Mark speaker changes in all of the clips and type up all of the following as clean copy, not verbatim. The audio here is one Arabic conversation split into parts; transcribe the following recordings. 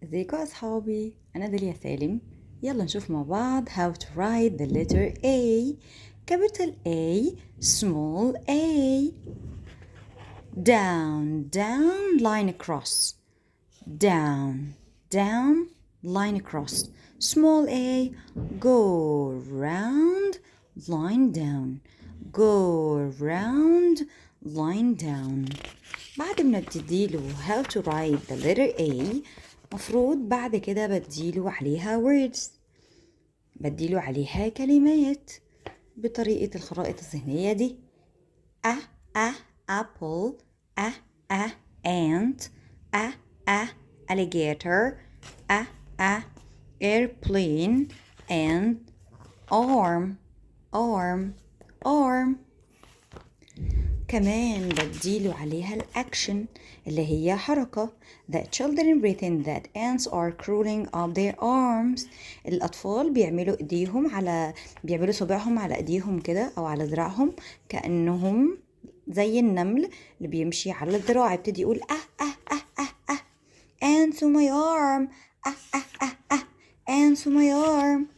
Speaker 1: ازيكم يا اصحابي، انا داليا سالم. يلا نشوف مع بعض how to write the letter A. capital A, small a. down, down, line across. down, down, line across. small a, go round, line down. go round, line down. بعد ما بتديله how to write the letter A، مفروض بعد كده بديله عليها words، بديله عليها كلمات بطريقة الخرائط الذهنية دي. apple، ant، alligator، airplane and arm. كمان بديله عليها الأكشن اللي هي حركة. The children pretend that ants are crawling up their arms. الأطفال بيعملوا صباعهم على إيديهم كده أو على ذراعهم كأنهم زي النمل اللي بيمشي على الذراع. يبتدي يقول ants on my arm، ants on my arm.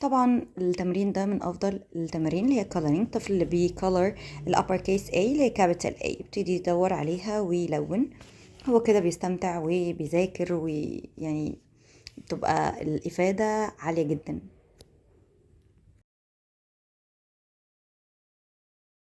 Speaker 1: طبعا التمرين ده من افضل التمارين اللي هي coloring. الطفل اللي بيكولر الابر كيس A اللي هي كابيتال A يبتدي يدور عليها ويلون. هو كده بيستمتع وبيذاكر، ويعني بتبقى الافادة عالية جدا.